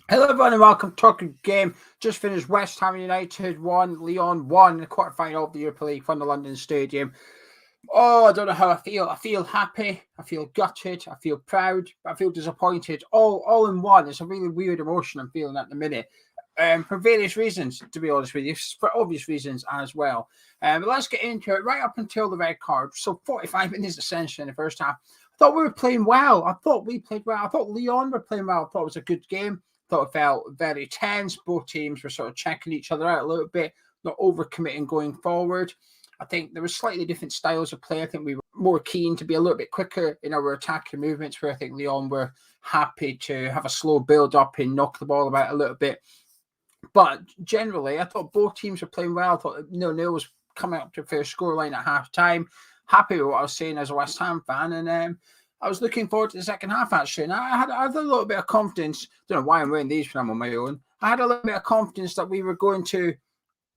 Hello everyone and welcome to Talking Game. Just finished West Ham United 1, Lyon 1 in the quarter-final of the Europa League from the London Stadium. Oh, I don't know how I feel. I feel happy, I feel gutted, I feel proud, I feel disappointed, all in one. It's a really weird emotion I'm feeling at the minute. For various reasons, to be honest with you, for obvious reasons as well. But let's get into it right up until the red card. So 45 minutes essentially in the first half. I thought we were playing well. I thought we played well. I thought Lyon were playing well. I thought it was a good game. I thought it felt very tense. Both teams were sort of checking each other out a little bit, not overcommitting going forward. I think there were slightly different styles of play. I think we were more keen to be a little bit quicker in our attacking movements, where I think Lyon were happy to have a slow build up and knock the ball about a little bit. But generally, I thought both teams were playing well. I thought 0-0 was coming up to a fair scoreline at half time. Happy with what I was saying as a West Ham fan. And I was looking forward to the second half, actually. And I had a little bit of confidence. Don't know why I'm wearing these when I'm on my own. I had a little bit of confidence that we were going to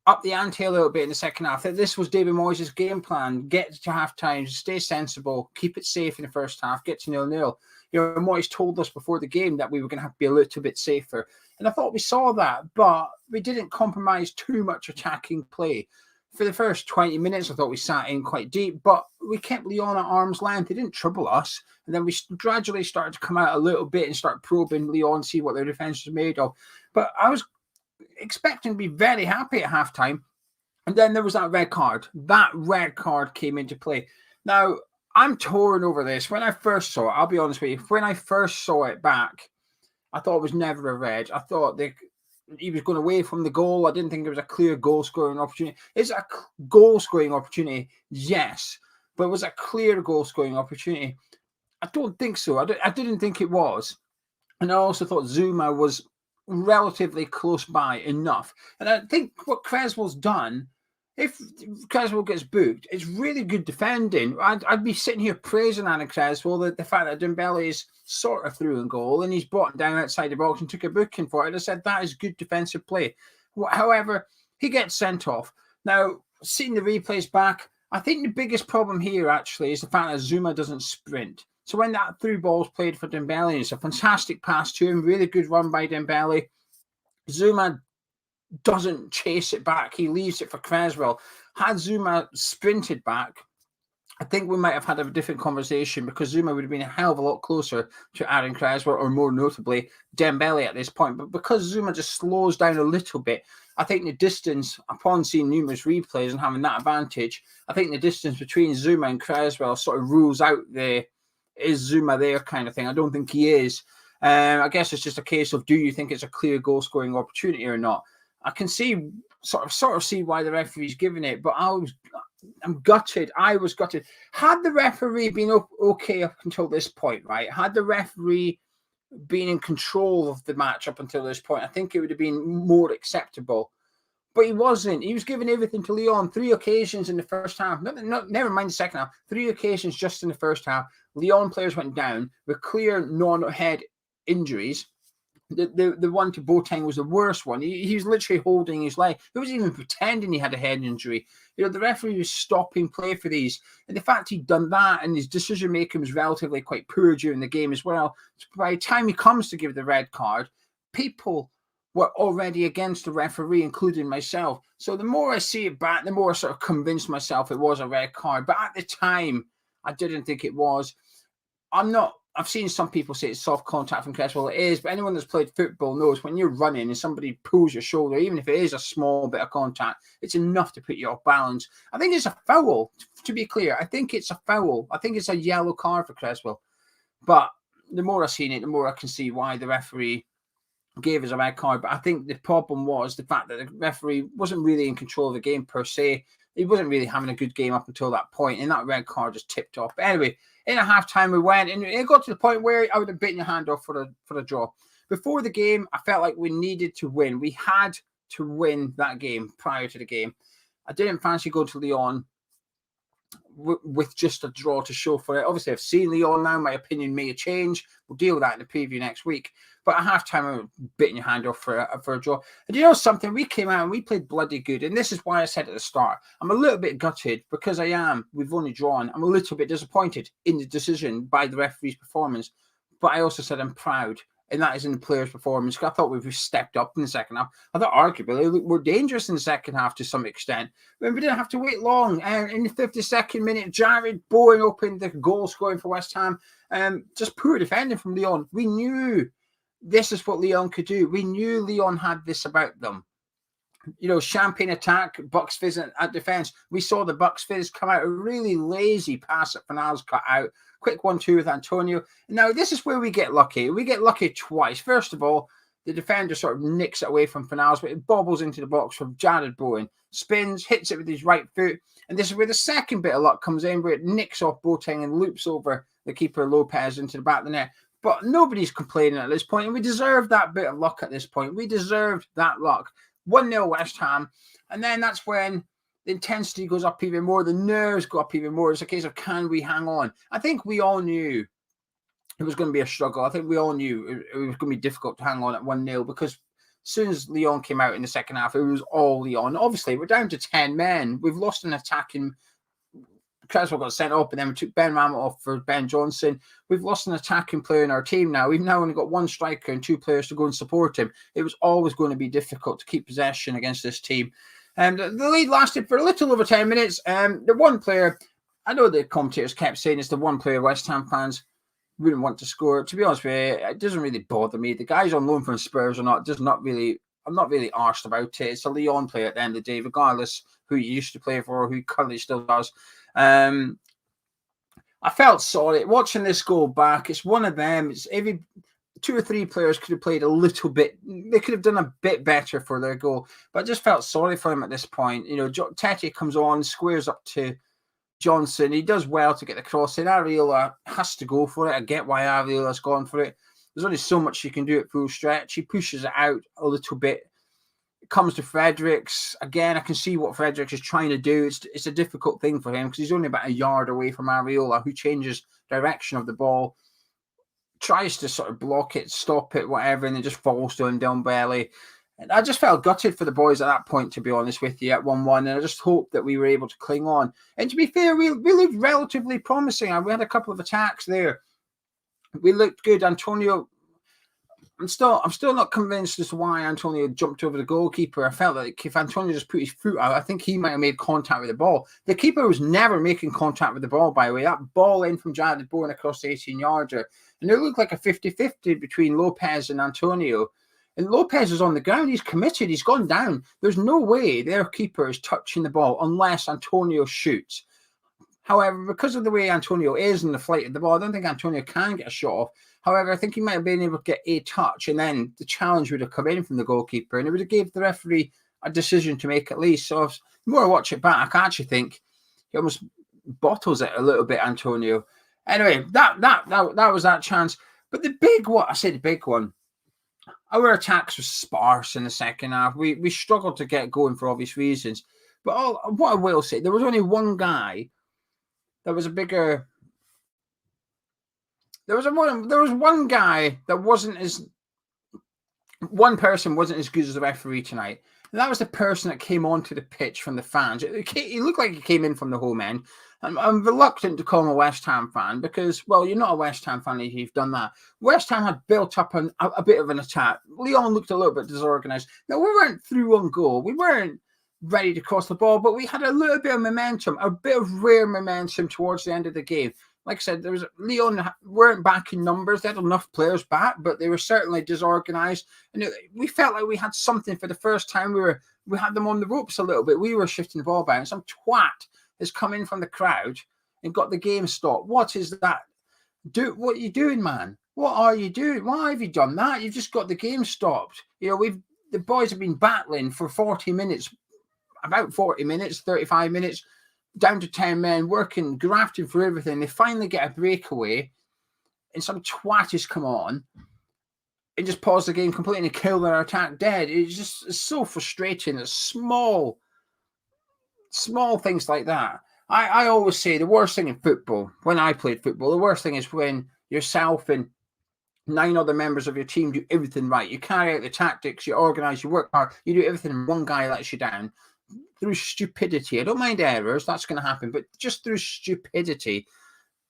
up the ante a little bit in the second half. That this was David Moyes' game plan. Get to half time, stay sensible, keep it safe in the first half, get to 0-0. Moyes told us before the game that we were going to have to be a little bit safer. And I thought we saw that, but we didn't compromise too much attacking play. For the first 20 minutes, I thought we sat in quite deep, but we kept Lyon at arm's length. They didn't trouble us. And then we gradually started to come out a little bit and start probing Lyon, see what their defence was made of. But I was expecting to be very happy at halftime. And then there was that red card. That red card came into play. Now, I'm torn over this. When I first saw it, I'll be honest with you, when I first saw it back, I thought it was never a red. I thought he was going away from the goal. I didn't think it was a clear goal-scoring opportunity. Is it a goal-scoring opportunity? Yes. But was it a clear goal-scoring opportunity? I don't think so. I didn't think it was. And I also thought Zuma was relatively close by enough. And I think what Cresswell's done, if Cresswell gets booked, it's really good defending. I'd be sitting here praising Aaron Cresswell, the fact that Dembele is sort of through in goal and he's brought him down outside the box and took a booking for it. I said that is good defensive play. However, he gets sent off. Now, seeing the replays back, I think the biggest problem here actually is the fact that Zuma doesn't sprint. So when that through ball's played for Dembele, it's a fantastic pass to him, really good run by Dembele. Zuma doesn't chase it back. He leaves it for Cresswell. Had Zuma sprinted back, I think we might have had a different conversation because Zuma would have been a hell of a lot closer to Aaron Cresswell, or more notably, Dembele at this point. But because Zuma just slows down a little bit, I think the distance, upon seeing numerous replays and having that advantage, I think the distance between Zuma and Cresswell sort of rules out the is Zuma there kind of thing. I don't think he is. I guess it's just a case of, do you think it's a clear goal-scoring opportunity or not? I can see sort of see why the referee's giving it, but I'm gutted. I was gutted. Had the referee been okay up until this point, right? Had the referee been in control of the match up until this point, I think it would have been more acceptable. But he wasn't. He was giving everything to Lyon. 3 occasions in the first half. Never mind the second half. 3 occasions just in the first half. Lyon players went down with clear non-head injuries. The one to Boateng was the worst one. He was literally holding his leg. He wasn't even pretending he had a head injury. The referee was stopping play for these. And the fact he'd done that and his decision-making was relatively quite poor during the game as well. So by the time he comes to give the red card, people were already against the referee, including myself. So the more I see it back, the more I sort of convinced myself it was a red card. But at the time, I didn't think it was. I've seen some people say it's soft contact from Cresswell. It is, but anyone that's played football knows when you're running and somebody pulls your shoulder, even if it is a small bit of contact, it's enough to put you off balance. I think it's a foul, to be clear. I think it's a foul. I think it's a yellow card for Cresswell. But the more I've seen it, the more I can see why the referee gave us a red card. But I think the problem was the fact that the referee wasn't really in control of the game per se. He wasn't really having a good game up until that point, and that red card just tipped off. But anyway, in a half-time we went, and it got to the point where I would have bitten your hand off for the draw. Before the game, I felt like we needed to win. We had to win that game prior to the game. I didn't fancy going to Lyon with just a draw to show for it. Obviously, I've seen Lyon now. My opinion may change. We'll deal with that in the preview next week. But at halftime, I was biting your hand off for a draw. And you know something? We came out and we played bloody good. And this is why I said at the start, I'm a little bit gutted because we've only drawn. I'm a little bit disappointed in the decision by the referee's performance. But I also said I'm proud. and that is in the players' performance. I thought we've stepped up in the second half. I thought arguably we were dangerous in the second half to some extent. But we didn't have to wait long. And in the 52nd minute, Jarrod Bowen opened the goal scoring for West Ham. Just poor defending from Lyon. We knew this is what Lyon could do. We knew Lyon had this about them. Champagne attack, Bucks Fizz at defence. We saw the Bucks Fizz come out a really lazy pass that Fornals cut out. Quick 1-2 with Antonio. Now, this is where we get lucky. We get lucky twice. First of all, the defender sort of nicks it away from Fornals, but it bobbles into the box from Jarrod Bowen. Spins, hits it with his right foot. And this is where the second bit of luck comes in, where it nicks off Boateng and loops over the keeper Lopez into the back of the net. But nobody's complaining at this point, and we deserve that bit of luck at this point. We deserved that luck. 1-0 West Ham, and then that's when the intensity goes up even more, the nerves go up even more. It's a case of, can we hang on? I think we all knew it was going to be a struggle. I think we all knew it was going to be difficult to hang on at 1-0, because as soon as Lyon came out in the second half, it was all Lyon. Obviously, we're down to 10 men. We've lost an attacking. Cresswell got sent up, and then we took Ben Ramsey off for Ben Johnson. We've lost an attacking player in our team now. We've now only got one striker and two players to go and support him. It was always going to be difficult to keep possession against this team. The lead lasted for a little over 10 minutes. The one player, I know the commentators kept saying it's the one player West Ham fans wouldn't want to score. To be honest with you, it doesn't really bother me. The guy's on loan from Spurs or not, I'm not really arsed about it. It's a Lyon player at the end of the day, regardless who he used to play for or who he currently still does. I felt sorry watching this go back. It's one of them. It's every 2 or 3 players could have played a little bit. They could have done a bit better for their goal, but I just felt sorry for him at this point. Tete comes on, squares up to Johnson. He does well to get the cross in. Areola has to go for it. I get why Areola's gone for it. There's only so much you can do at full stretch. He pushes it out a little bit. Comes to Fredericks. Again, I can see what Fredericks is trying to do. It's a difficult thing for him because he's only about a yard away from Areola, who changes direction of the ball, tries to sort of block it, stop it, whatever, and then just falls to him down belly. And I just felt gutted for the boys at that point, to be honest with you, at 1-1, and I just hope that we were able to cling on. And to be fair, we looked relatively promising. We had a couple of attacks there. We looked good. Antonio... I'm still not convinced as to why Antonio jumped over the goalkeeper. I felt like if Antonio just put his foot out, I think he might have made contact with the ball. The keeper was never making contact with the ball, by the way. That ball in from Jarrod Bowen across the 18-yarder. And it looked like a 50-50 between Lopez and Antonio. And Lopez is on the ground. He's committed. He's gone down. There's no way their keeper is touching the ball unless Antonio shoots. However, because of the way Antonio is in the flight of the ball, I don't think Antonio can get a shot off. However, I think he might have been able to get a touch, and then the challenge would have come in from the goalkeeper, and it would have gave the referee a decision to make at least. So the more I watch it back, I actually think he almost bottles it a little bit, Antonio. Anyway, that was that chance. But the big one, our attacks were sparse in the second half. We struggled to get going for obvious reasons. But what I will say, there was only one guy that was a bigger... There was one guy that one person wasn't as good as the referee tonight. And that was the person that came onto the pitch from the fans. He looked like he came in from the home end. I'm reluctant to call him a West Ham fan because, well, you're not a West Ham fan if you've done that. West Ham had built up a bit of an attack. Lyon looked a little bit disorganised. Now, we weren't through on goal. We weren't ready to cross the ball, but we had a little bit of momentum, a bit of rare momentum towards the end of the game. Like I said, Lyon weren't back in numbers. They had enough players back, but they were certainly disorganised. And we felt like we had something for the first time. We had them on the ropes a little bit. We were shifting the ball back. And some twat has come in from the crowd and got the game stopped. What is that? What are you doing, man? What are you doing? Why have you done that? You've just got the game stopped. The boys have been battling for 40 minutes, about 40 minutes, 35 minutes. Down to 10 men, working, grafting for everything. They finally get a breakaway, and some twat has come on and just pause the game completely and kill their attack dead. It's so frustrating. It's small things like that. I always say the worst thing in football, when I played football, the worst thing is when yourself and 9 other members of your team do everything right. You carry out the tactics, you organise, you work hard, you do everything, and one guy lets you down. Through stupidity. I don't mind errors, that's going to happen, but just through stupidity.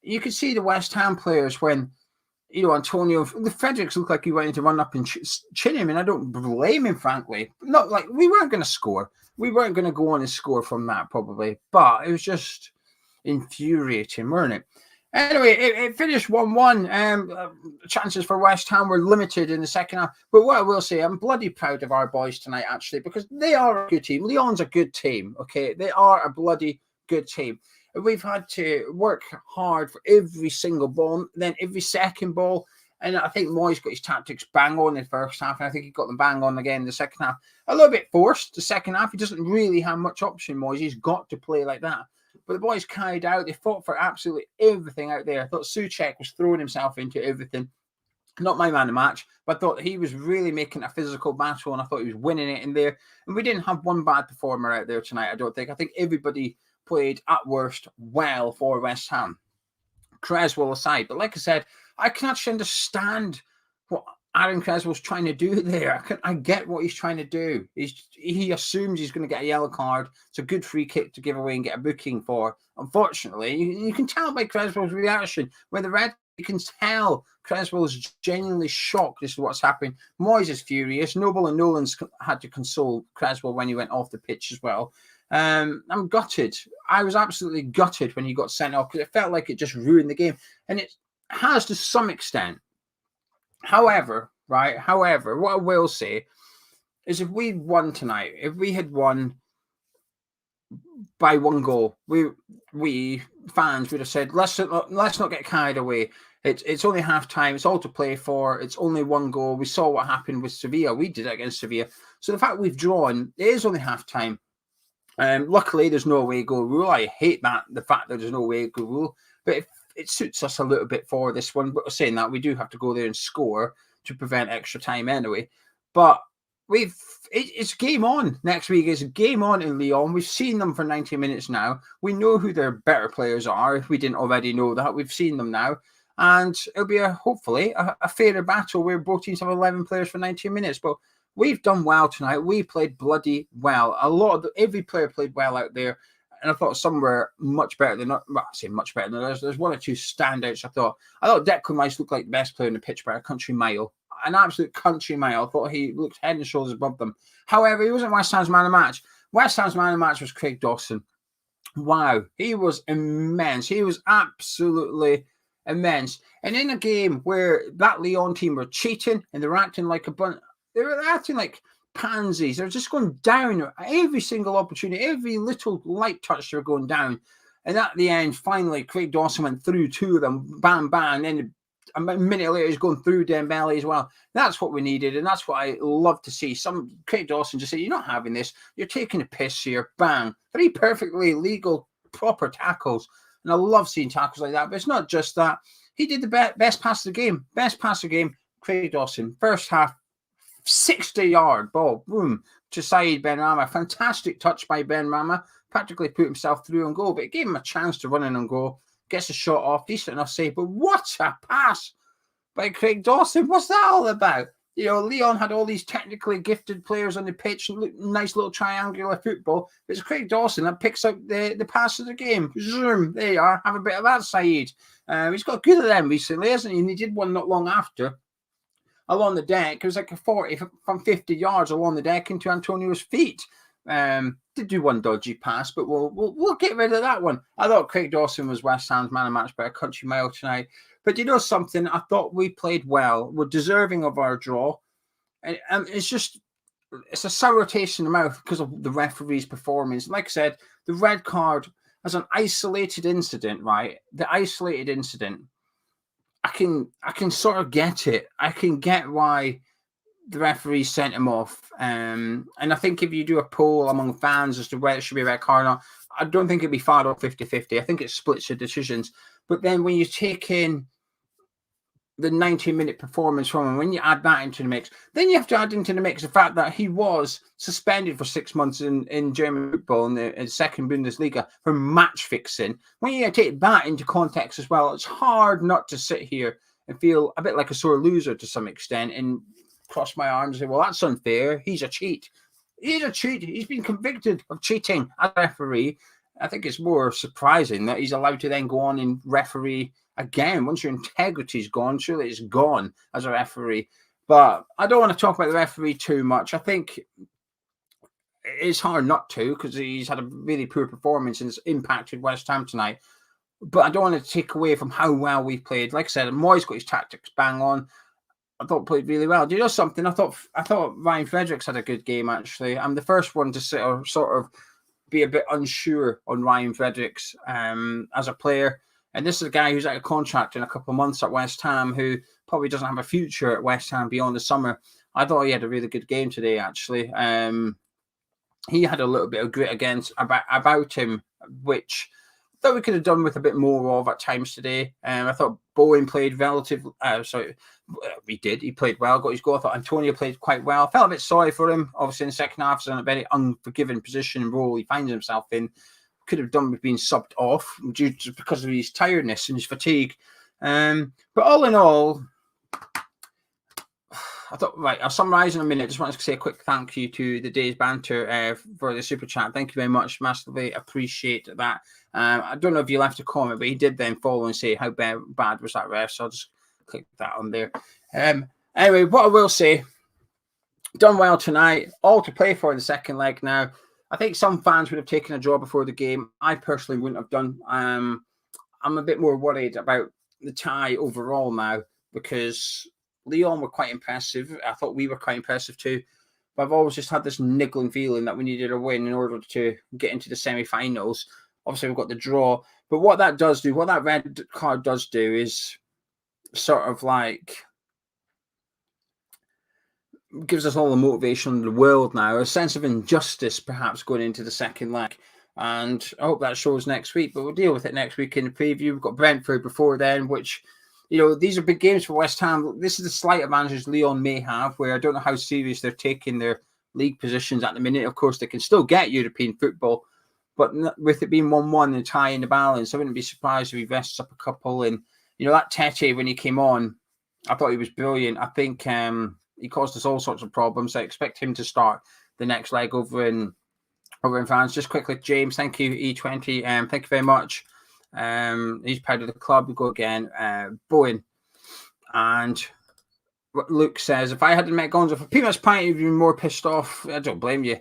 You could see the West Ham players when Antonio, the Fredericks looked like he wanted to run up and chin him, and I don't blame him, frankly. Not like we weren't going to score. We weren't going to go on and score from that, probably. But it was just infuriating, weren't it? Anyway, it finished 1-1. Chances for West Ham were limited in the second half. But what I will say, I'm bloody proud of our boys tonight, actually, because they are a good team. Lyon's a good team, okay? They are a bloody good team. We've had to work hard for every single ball, then every second ball. And I think Moyes got his tactics bang on in the first half, and I think he got them bang on again in the second half. A little bit forced, the second half. He doesn't really have much option, Moyes. He's got to play like that. But the boys carried out. They fought for absolutely everything out there. I thought Souček was throwing himself into everything. Not my man of the match, but I thought he was really making a physical battle, and I thought he was winning it in there. And we didn't have one bad performer out there tonight, I don't think. I think everybody played at worst well for West Ham, Cresswell aside. But like I said, I can actually understand what Aaron Cresswell's trying to do there. I get what he's trying to do. He assumes he's going to get a yellow card. It's a good free kick to give away and get a booking for. Unfortunately, you can tell by Cresswell's reaction. When the red, you can tell Cresswell is genuinely shocked as to what's happening. Moyes is furious. Noble and Nolan's had to console Cresswell when he went off the pitch as well. I'm gutted. I was absolutely gutted when he got sent off because it felt like it just ruined the game. And it has to some extent. However, what I will say is if we won tonight, if we had won by 1 goal, we fans would have said, let's not get carried away. It's only half time. It's all to play for. It's only 1 goal. We saw what happened with Sevilla. We did it against Sevilla. So the fact we've drawn, it is only half time. Luckily, there's no away goal rule. I hate that, the fact that there's no away goal rule. But it suits us a little bit for this one. But saying that, we do have to go there and score to prevent extra time anyway. But it's game on next week. It's a game on in Lyon. We've seen them for 90 minutes now. We know who their better players are. If we didn't already know that, we've seen them now. And it'll be hopefully a fairer battle where both teams have 11 players for 90 minutes. But we've done well tonight. We played bloody well. Every player played well out there. And I thought some were much better than, I say much better than others. There's 1 or 2 standouts. I thought Declan Rice looked like the best player in the pitch by a country mile. An absolute country mile. I thought he looked head and shoulders above them. However, he wasn't West Ham's man of the match. West Ham's man of the match was Craig Dawson. Wow. He was immense. He was absolutely immense. And in a game where that Lyon team were cheating and they were acting like they were acting like pansies. They're just going down every single opportunity, every little light touch, they're going down. And at the end, finally, Craig Dawson went through 2 of them, bam, bam. And then a minute later, he's going through Dembele as well. That's what we needed, and that's what I love to see. Craig Dawson just said, "You're not having this. You're taking a piss here." Bang. 3 perfectly legal, proper tackles. And I love seeing tackles like that. But it's not just that. He did the best pass of the game. Best pass of the game, Craig Dawson. First half, 60-yard ball, boom, to Said Benrahma. Fantastic touch by Benrahma. Practically put himself through on goal, but it gave him a chance to run in on goal. Gets a shot off, decent enough save. But what a pass by Craig Dawson. What's that all about? Lyon had all these technically gifted players on the pitch, nice little triangular football. But it's Craig Dawson that picks up the pass of the game. Zoom, there you are. Have a bit of that, Said. He's got good at them recently, hasn't he? And he did one not long after. Along the deck, it was like a 40 from 50 yards along the deck into Antonio's feet. Did do 1 dodgy pass, but we'll get rid of that one. I thought Craig Dawson was West Ham's man of match by a country mile tonight. But you know something? I thought we played well. We're deserving of our draw. And it's a sour taste in the mouth because of the referee's performance. Like I said, the red card as an isolated incident, right? The isolated incident. I can sort of get it. I can get why the referee sent him off. And I think if you do a poll among fans as to whether it should be a red card or not, I don't think it'd be far off 50-50. I think it splits the decisions. But then when you take in the 90-minute performance from him, when you add that into the mix, then you have to add into the mix the fact that he was suspended for 6 months in German football in the second Bundesliga for match fixing. When you take that into context as well, it's hard not to sit here and feel a bit like a sore loser to some extent and cross my arms and say, well, that's unfair. He's a cheat. He's a cheat. He's been convicted of cheating as a referee. I think it's more surprising that he's allowed to then go on and referee again. Once your integrity's gone, surely it's gone as a referee. But I don't want to talk about the referee too much. I think it's hard not to, because he's had a really poor performance and it's impacted West Ham tonight. But I don't want to take away from how well we've played. Like I said, Moyes got his tactics bang on. I thought played really well. Do you know something? I thought Ryan Fredericks had a good game, actually. I'm the first one to sort of be a bit unsure on Ryan Fredericks as a player. And this is a guy who's out of contract in a couple of months at West Ham, who probably doesn't have a future at West Ham beyond the summer. I thought he had a really good game today, actually. He had a little bit of grit about him, which I thought we could have done with a bit more of at times today. I thought Bowen played he played well, got his goal. I thought Antonio played quite well. I felt a bit sorry for him. Obviously, in the second half, he's in a very unforgiving position and role he finds himself in. Could have done with being subbed off because of his tiredness and his fatigue. But all in all, I thought, right, I'll summarise in a minute. Just wanted to say a quick thank you to the Day's Banter for the super chat. Thank you very much. Massively appreciate that. I don't know if you left a comment, but he did then follow and say how bad was that ref. So I'll just click that on there. Anyway, what I will say, done well tonight. All to play for in the second leg now. I think some fans would have taken a draw before the game. I personally wouldn't have done. I'm a bit more worried about the tie overall now, because Lyon were quite impressive. I thought we were quite impressive too. But I've always just had this niggling feeling that we needed a win in order to get into the semi-finals. Obviously, we've got the draw. But what that red card does do is sort of like gives us all the motivation in the world now, a sense of injustice perhaps going into the second leg. And I hope that shows next week, but we'll deal with it next week in the preview. We've got Brentford before then, which, these are big games for West Ham. This is the slight advantage Lyon may have, where I don't know how serious they're taking their league positions at the minute. Of course, they can still get European football, but with it being 1-1 and tie in the balance, I wouldn't be surprised if he vests up a couple. And, that Tete, when he came on, I thought he was brilliant. I think he caused us all sorts of problems. I expect him to start the next leg over in France. Just quickly, James, thank you, E20. Thank you very much. He's proud of the club. We go again. Bowen. And Luke says, if I hadn't met Gonzo for Peanuts Pint, you'd be more pissed off. I don't blame you.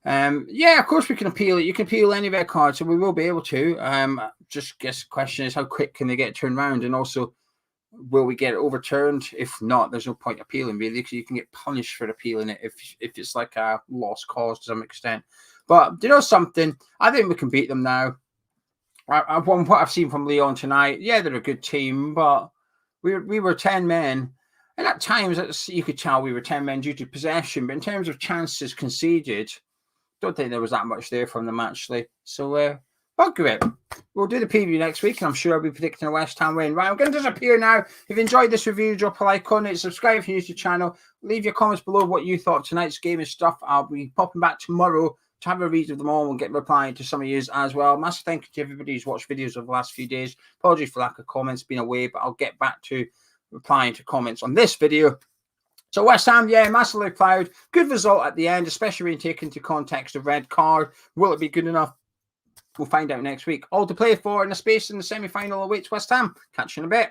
Yeah, of course we can appeal it. You can appeal any red card, so we will be able to. Just guess the question is, how quick can they get it turned around? And also, will we get it overturned? If not, there's no point appealing, really, because you can get punished for appealing it if it's like a lost cause to some extent. But do you know something? I think we can beat them now. What I've seen from Lyon tonight, yeah, they're a good team, but we were 10 men. And at times, you could tell we were 10 men due to possession. But in terms of chances conceded, don't think there was that much there from them, actually. So, bugger it. We'll do the preview next week, and I'm sure I'll be predicting a West Ham win. Right, I'm going to disappear now. If you enjoyed this review, drop a like on it. Subscribe if you're new to the channel. Leave your comments below what you thought of tonight's game and stuff. I'll be popping back tomorrow to have a read of them all and get replying to some of you as well. Massive thank you to everybody who's watched videos over the last few days. Apologies for lack of comments, been away, but I'll get back to replying to comments on this video. So West Ham, yeah, massively proud. Good result at the end, especially when taken into context of red card. Will it be good enough? We'll find out next week. All to play for in a space in the semi-final awaits West Ham. Catch you in a bit.